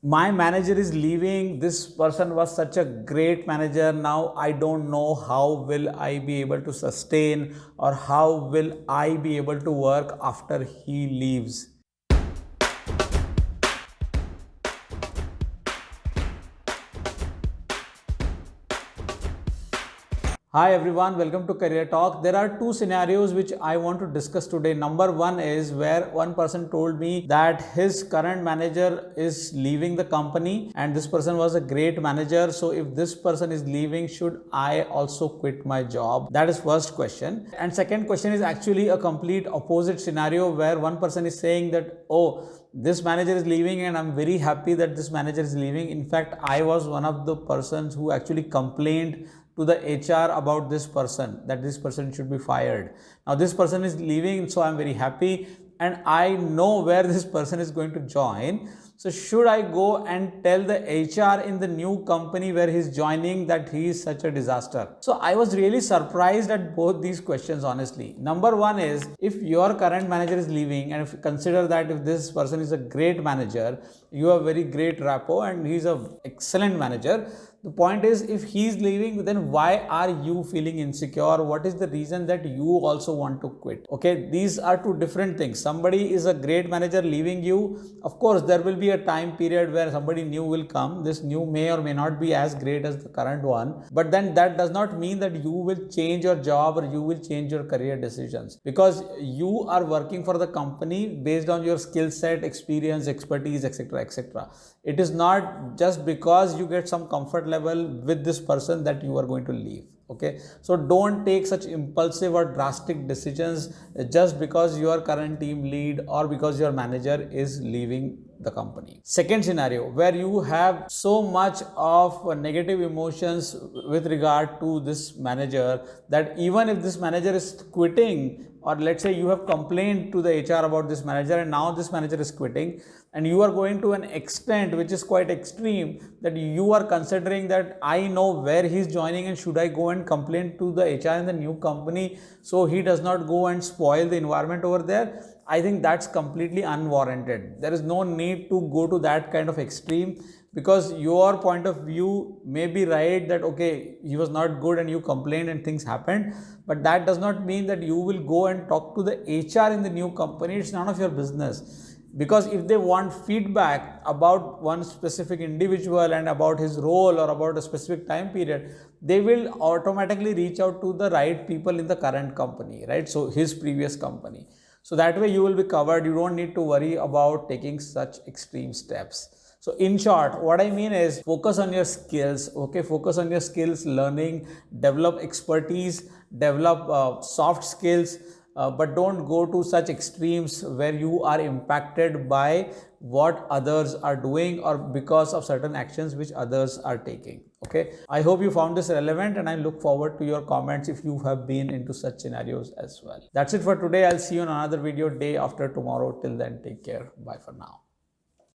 my manager is leaving, this person was such a great manager, now I don't know how will I be able to sustain or how will I be able to work after he leaves. Hi everyone, welcome to Career Talk. There are two scenarios which I want to discuss today. Number one is where one person told me that his current manager is leaving the company and this person was a great manager. So if this person is leaving, should I also quit my job? That is first question. And second question is actually a complete opposite scenario where one person is saying that, oh, this manager is leaving and I'm very happy that this manager is leaving. In fact, I was one of the persons who actually complained to the HR about this person, that this person should be fired. Now this person is leaving, so I'm very happy and I know where this person is going to join. So should I go and tell the HR in the new company where he's joining that he is such a disaster? So I was really surprised at both these questions, honestly. Number one is, if your current manager is leaving and if you consider that if this person is a great manager, you have very great rapport and he's an excellent manager, the point is, if he's leaving, then why are you feeling insecure? What is the reason that you also want to quit? Okay, these are two different things. Somebody is a great manager leaving you. Of course, there will be a time period where somebody new will come. This new may or may not be as great as the current one. But then that does not mean that you will change your job or you will change your career decisions, because you are working for the company based on your skill set, experience, expertise, etc., etc. It is not just because you get some comfort level with this person that you are going to leave. Okay, so don't take such impulsive or drastic decisions just because your current team lead or because your manager is leaving the company. Second scenario, where you have so much of negative emotions with regard to this manager that even if this manager is quitting, or let's say you have complained to the HR about this manager and now this manager is quitting, and you are going to an extent which is quite extreme that you are considering that I know where he's joining and should I go and complain to the HR in the new company so he does not go and spoil the environment over there. I think that's completely unwarranted. There is no need to go to that kind of extreme, because your point of view may be right that okay, he was not good and you complained and things happened, but that does not mean that you will go and talk to the HR in the new company. It's none of your business. Because if they want feedback about one specific individual and about his role or about a specific time period, they will automatically reach out to the right people in the current company, right? So his previous company. So that way you will be covered. You don't need to worry about taking such extreme steps. So in short, what I mean is focus on your skills, okay? Focus on your skills, learning, develop expertise, develop soft skills, but don't go to such extremes where you are impacted by what others are doing or because of certain actions which others are taking. Okay, I hope you found this relevant and I look forward to your comments if you have been into such scenarios as well. That's it for today. I'll see you on another video day after tomorrow. Till then, take care. Bye for now.